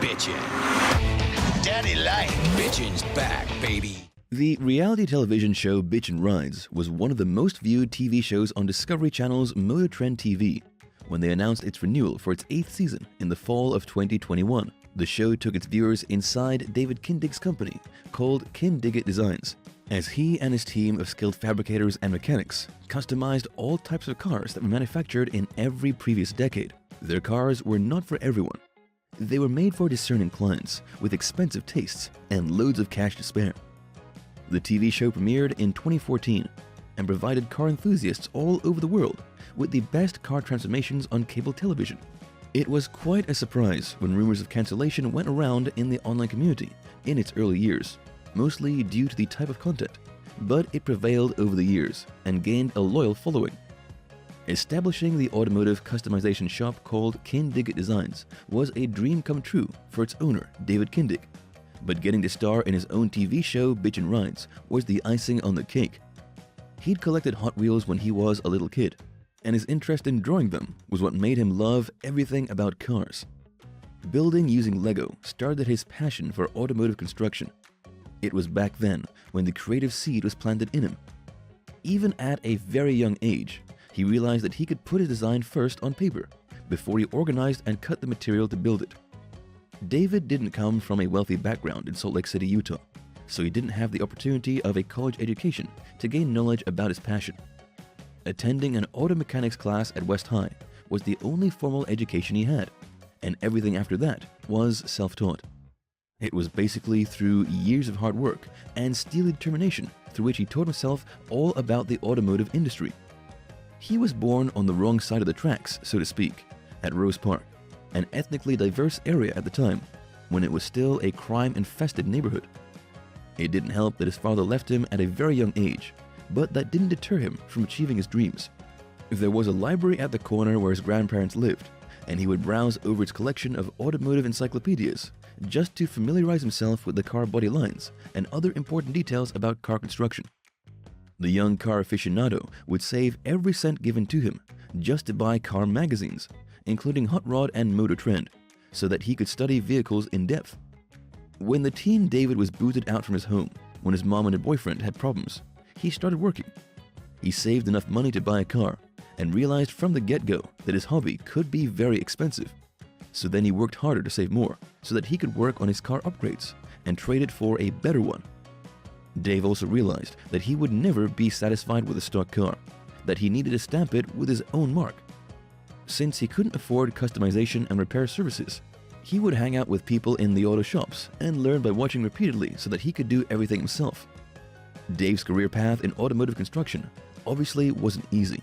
Bitchin. Daddy like Bitchin's back, baby. The reality television show Bitchin Rides was one of the most viewed TV shows on Discovery Channel's Motor Trend TV when they announced its renewal for its 8th season in the fall of 2021. The show took its viewers inside David Kindig's company called Kindig-It Designs, as he and his team of skilled fabricators and mechanics customized all types of cars that were manufactured in every previous decade. Their cars were not for everyone. They were made for discerning clients with expensive tastes and loads of cash to spare. The TV show premiered in 2014 and provided car enthusiasts all over the world with the best car transformations on cable television. It was quite a surprise when rumors of cancellation went around in the online community in its early years, mostly due to the type of content, but it prevailed over the years and gained a loyal following. Establishing the automotive customization shop called Kindig-It Designs was a dream come true for its owner, David Kindig. But getting to star in his own TV show, Bitchin Rides, was the icing on the cake. He'd collected Hot Wheels when he was a little kid, and his interest in drawing them was what made him love everything about cars. Building using Lego started his passion for automotive construction. It was back then when the creative seed was planted in him. Even at a very young age, he realized that he could put his design first on paper before he organized and cut the material to build it. David didn't come from a wealthy background in Salt Lake City, Utah, so he didn't have the opportunity of a college education to gain knowledge about his passion. Attending an auto mechanics class at West High was the only formal education he had, and everything after that was self-taught. It was basically through years of hard work and steely determination through which he taught himself all about the automotive industry. He was born on the wrong side of the tracks, so to speak, at Rose Park, an ethnically diverse area at the time, when it was still a crime-infested neighborhood. It didn't help that his father left him at a very young age, but that didn't deter him from achieving his dreams. There was a library at the corner where his grandparents lived, and he would browse over its collection of automotive encyclopedias just to familiarize himself with the car body lines and other important details about car construction. The young car aficionado would save every cent given to him just to buy car magazines, including Hot Rod and Motor Trend, so that he could study vehicles in depth. When the teen David was booted out from his home when his mom and her boyfriend had problems, he started working. He saved enough money to buy a car and realized from the get-go that his hobby could be very expensive. So then he worked harder to save more so that he could work on his car upgrades and trade it for a better one. Dave also realized that he would never be satisfied with a stock car, that he needed to stamp it with his own mark. Since he couldn't afford customization and repair services, he would hang out with people in the auto shops and learn by watching repeatedly so that he could do everything himself. Dave's career path in automotive construction obviously wasn't easy.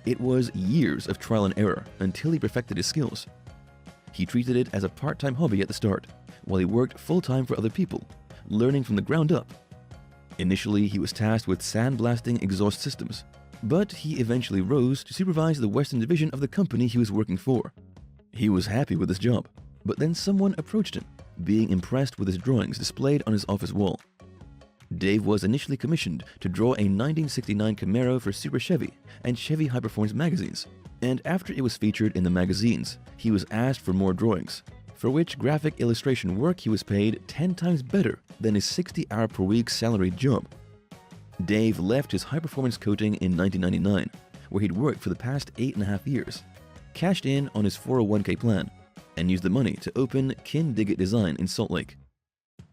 It was years of trial and error until he perfected his skills. He treated it as a part-time hobby at the start, while he worked full-time for other people, learning from the ground up. Initially, he was tasked with sandblasting exhaust systems, but he eventually rose to supervise the Western division of the company he was working for. He was happy with his job, but then someone approached him, being impressed with his drawings displayed on his office wall. Dave was initially commissioned to draw a 1969 Camaro for Super Chevy and Chevy High Performance magazines, and after it was featured in the magazines, he was asked for more drawings, for which graphic illustration work he was paid 10 times better than his 60-hour-per-week salaried job. Dave left his high-performance coating in 1999, where he'd worked for the past 8.5 years, cashed in on his 401k plan, and used the money to open Kindig-It Design in Salt Lake.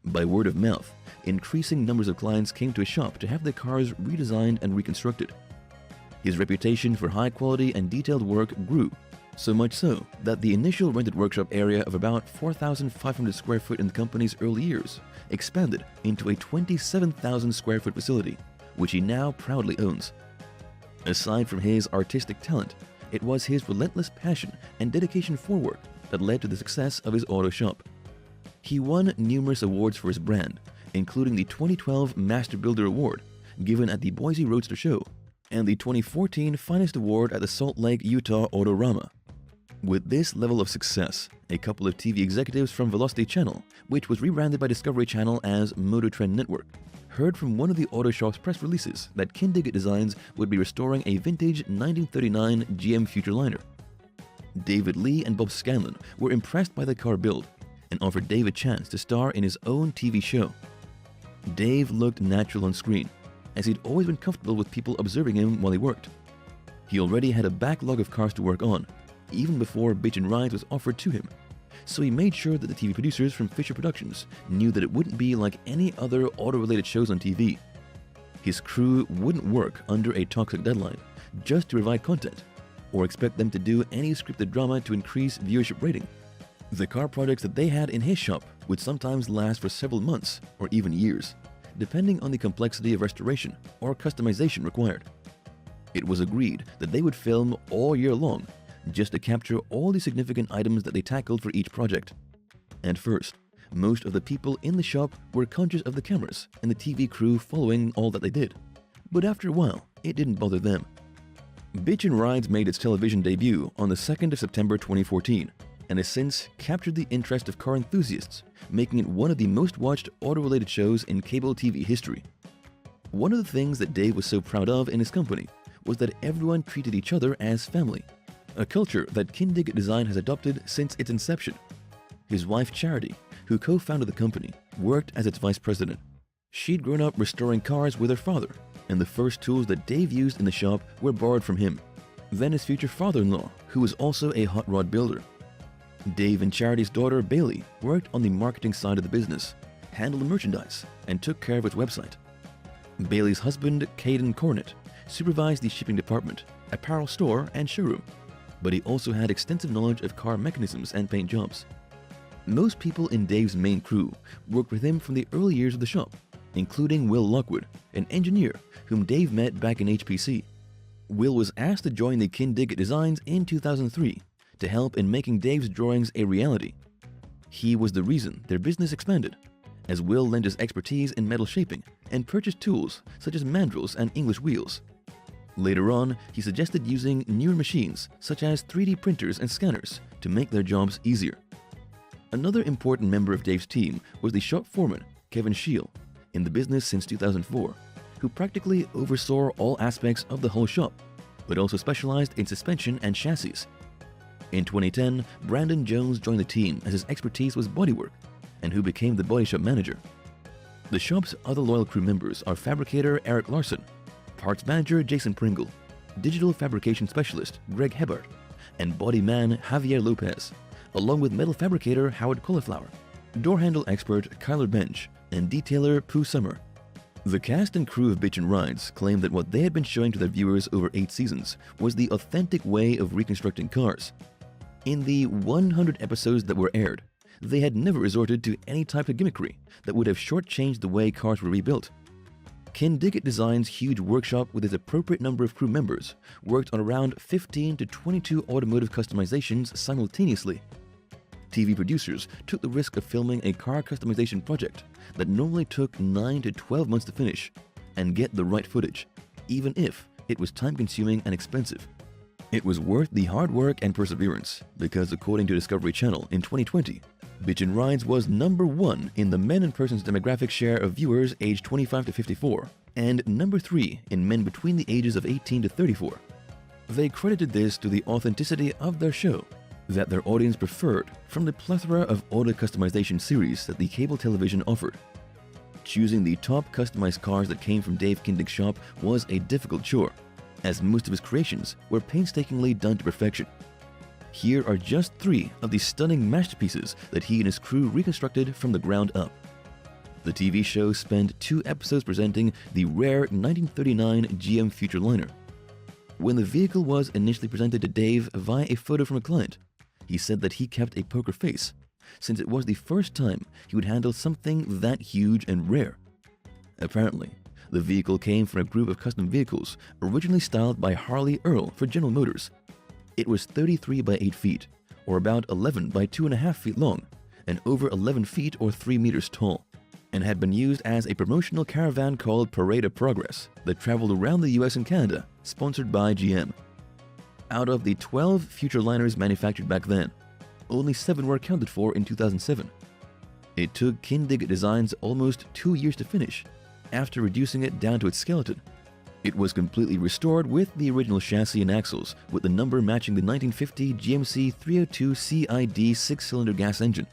By word of mouth, increasing numbers of clients came to his shop to have their cars redesigned and reconstructed. His reputation for high quality and detailed work grew, so much so that the initial rented workshop area of about 4,500 square foot in the company's early years expanded into a 27,000 square foot facility, which he now proudly owns. Aside from his artistic talent, it was his relentless passion and dedication for work that led to the success of his auto shop. He won numerous awards for his brand, including the 2012 Master Builder Award given at the Boise Roadster Show and the 2014 Finest Award at the Salt Lake, Utah Autorama. With this level of success, a couple of TV executives from Velocity Channel, which was rebranded by Discovery Channel as Motor Trend Network, heard from one of the auto shop's press releases that Kindig-It Designs would be restoring a vintage 1939 GM Futureliner. David Lee and Bob Scanlon were impressed by the car build and offered Dave a chance to star in his own TV show. Dave looked natural on screen, as he'd always been comfortable with people observing him while he worked. He already had a backlog of cars to work on, even before Bitchin Rides was offered to him, so he made sure that the TV producers from Fisher Productions knew that it wouldn't be like any other auto-related shows on TV. His crew wouldn't work under a toxic deadline just to provide content, or expect them to do any scripted drama to increase viewership rating. The car projects that they had in his shop would sometimes last for several months or even years, depending on the complexity of restoration or customization required. It was agreed that they would film all year long just to capture all the significant items that they tackled for each project. At first, most of the people in the shop were conscious of the cameras and the TV crew following all that they did, but after a while, it didn't bother them. Bitchin Rides made its television debut on the 2nd of September 2014 and has since captured the interest of car enthusiasts, making it one of the most watched auto-related shows in cable TV history. One of the things that Dave was so proud of in his company was that everyone treated each other as family, a culture that Kindig-It Design has adopted since its inception. His wife Charity, who co-founded the company, worked as its vice president. She'd grown up restoring cars with her father, and the first tools that Dave used in the shop were borrowed from him. Then his future father-in-law, who was also a hot rod builder. Dave and Charity's daughter Bailey worked on the marketing side of the business, handled the merchandise, and took care of its website. Bailey's husband, Caden Cornett, supervised the shipping department, apparel store, and showroom, but he also had extensive knowledge of car mechanisms and paint jobs. Most people in Dave's main crew worked with him from the early years of the shop, including Will Lockwood, an engineer whom Dave met back in HPC. Will was asked to join the Kindig-It Designs in 2003 to help in making Dave's drawings a reality. He was the reason their business expanded, as Will lent his expertise in metal shaping and purchased tools such as mandrels and English wheels. Later on, he suggested using newer machines such as 3D printers and scanners to make their jobs easier. Another important member of Dave's team was the shop foreman, Kevin Scheel, in the business since 2004, who practically oversaw all aspects of the whole shop, but also specialized in suspension and chassis. In 2010, Brandon Jones joined the team as his expertise was bodywork, and who became the body shop manager. The shop's other loyal crew members are fabricator Eric Larson, parts manager Jason Pringle, digital fabrication specialist Greg Hebert, and body man Javier Lopez, along with metal fabricator Howard Cauliflower, door handle expert Kyler Bench, and detailer Pooh Summer. The cast and crew of Bitchin Rides claimed that what they had been showing to their viewers over 8 seasons was the authentic way of reconstructing cars. In the 100 episodes that were aired, they had never resorted to any type of gimmickry that would have shortchanged the way cars were rebuilt. Kindig-It Designs' huge workshop with its appropriate number of crew members worked on around 15 to 22 automotive customizations simultaneously. TV producers took the risk of filming a car customization project that normally took 9 to 12 months to finish and get the right footage, even if it was time-consuming and expensive. It was worth the hard work and perseverance because, according to Discovery Channel in 2020, Bitchin Rides was number 1 in the men and persons demographic share of viewers aged 25 to 54 and number 3 in men between the ages of 18 to 34. They credited this to the authenticity of their show that their audience preferred from the plethora of auto customization series that the cable television offered. Choosing the top customized cars that came from Dave Kindig's shop was a difficult chore, as most of his creations were painstakingly done to perfection. Here are just 3 of the stunning masterpieces that he and his crew reconstructed from the ground up. The TV show spent 2 episodes presenting the rare 1939 GM Futureliner. When the vehicle was initially presented to Dave via a photo from a client, he said that he kept a poker face, since it was the first time he would handle something that huge and rare. Apparently, the vehicle came from a group of custom vehicles originally styled by Harley Earl for General Motors. It was 33 by 8 feet, or about 11 by 2.5 feet long, and over 11 feet or 3 meters tall, and had been used as a promotional caravan called Parade of Progress that traveled around the US and Canada, sponsored by GM. Out of the 12 Futureliners manufactured back then, only 7 were accounted for in 2007. It took Kindig-It Designs almost 2 years to finish, after reducing it down to its skeleton. It was completely restored with the original chassis and axles, with the number matching the 1950 GMC 302 CID 6-cylinder gas engine.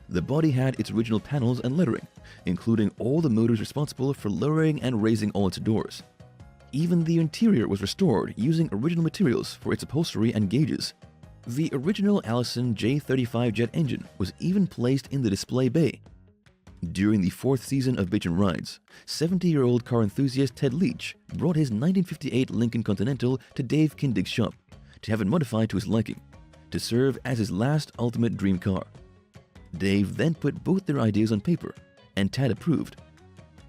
The body had its original panels and lettering, including all the motors responsible for lowering and raising all its doors. Even the interior was restored using original materials for its upholstery and gauges. The original Allison J35 jet engine was even placed in the display bay. During the 4th season of Bitchin Rides, 70-year-old car enthusiast Ted Leach brought his 1958 Lincoln Continental to Dave Kindig's shop to have it modified to his liking, to serve as his last ultimate dream car. Dave then put both their ideas on paper, and Ted approved.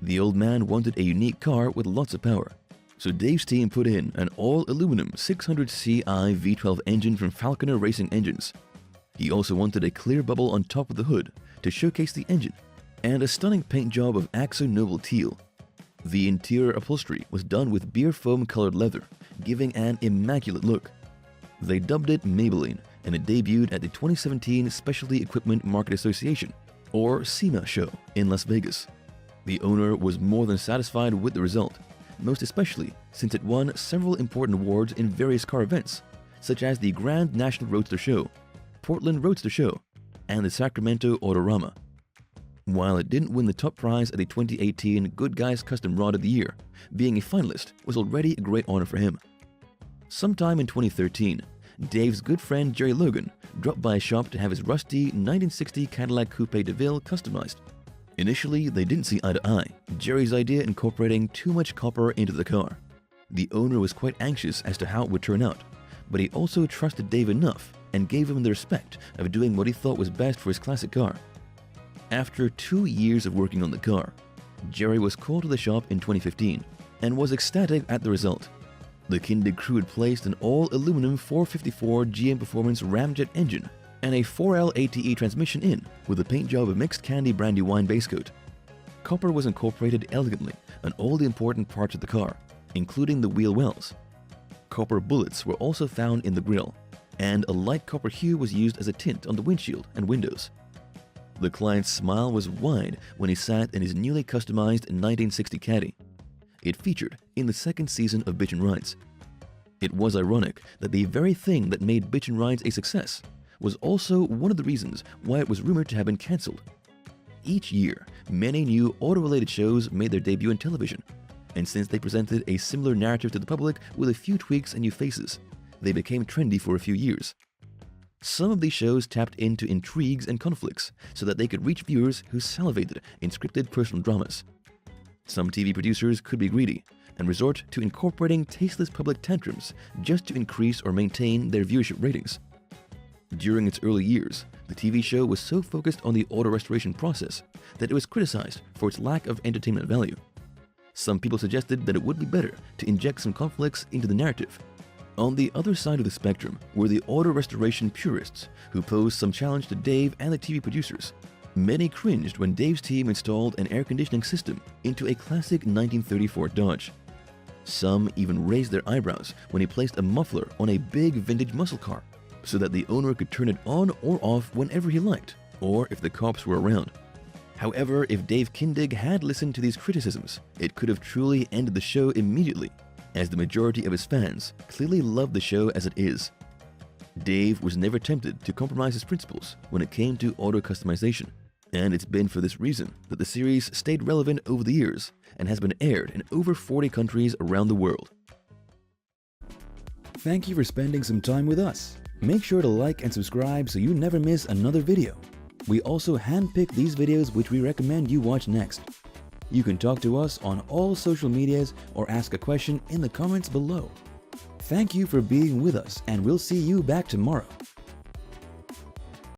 The old man wanted a unique car with lots of power, so Dave's team put in an all-aluminum 600Ci V12 engine from Falconer Racing Engines. He also wanted a clear bubble on top of the hood to showcase the engine, and a stunning paint job of Akzo Nobel teal. The interior upholstery was done with beer foam colored leather, giving an immaculate look. They dubbed it Maybelline, and it debuted at the 2017 Specialty Equipment Market Association, or SEMA show in Las Vegas. The owner was more than satisfied with the result, most especially since it won several important awards in various car events, such as the Grand National Roadster Show, Portland Roadster Show, and the Sacramento Autorama. While it didn't win the top prize at the 2018 Good Guys Custom Rod of the Year, being a finalist was already a great honor for him. Sometime in 2013, Dave's good friend Jerry Logan dropped by a shop to have his rusty 1960 Cadillac Coupe de Ville customized. Initially, they didn't see eye to eye, Jerry's idea incorporating too much copper into the car. The owner was quite anxious as to how it would turn out, but he also trusted Dave enough and gave him the respect of doing what he thought was best for his classic car. After 2 years of working on the car, Jerry was called to the shop in 2015 and was ecstatic at the result. The Kindig crew had placed an all-aluminum 454 GM Performance ramjet engine and a 4L ATE transmission in with a paint job of mixed candy brandy wine base coat. Copper was incorporated elegantly on all the important parts of the car, including the wheel wells. Copper bullets were also found in the grille, and a light copper hue was used as a tint on the windshield and windows. The client's smile was wide when he sat in his newly customized 1960 Caddy. It featured in the 2nd season of Bitchin Rides. It was ironic that the very thing that made Bitchin Rides a success was also one of the reasons why it was rumored to have been cancelled. Each year, many new auto-related shows made their debut on television, and since they presented a similar narrative to the public with a few tweaks and new faces, they became trendy for a few years. Some of these shows tapped into intrigues and conflicts so that they could reach viewers who salivated in scripted personal dramas. Some TV producers could be greedy and resort to incorporating tasteless public tantrums just to increase or maintain their viewership ratings. During its early years, the TV show was so focused on the auto restoration process that it was criticized for its lack of entertainment value. Some people suggested that it would be better to inject some conflicts into the narrative. On the other side of the spectrum were the auto restoration purists who posed some challenge to Dave and the TV producers. Many cringed when Dave's team installed an air conditioning system into a classic 1934 Dodge. Some even raised their eyebrows when he placed a muffler on a big vintage muscle car so that the owner could turn it on or off whenever he liked, or if the cops were around. However, if Dave Kindig had listened to these criticisms, it could have truly ended the show immediately, as the majority of his fans clearly loved the show as it is. Dave was never tempted to compromise his principles when it came to auto customization, and it's been for this reason that the series stayed relevant over the years and has been aired in over 40 countries around the world. Thank you for spending some time with us. Make sure to like and subscribe so you never miss another video. We also handpick these videos which we recommend you watch next. You can talk to us on all social medias or ask a question in the comments below. Thank you for being with us, and we'll see you back tomorrow.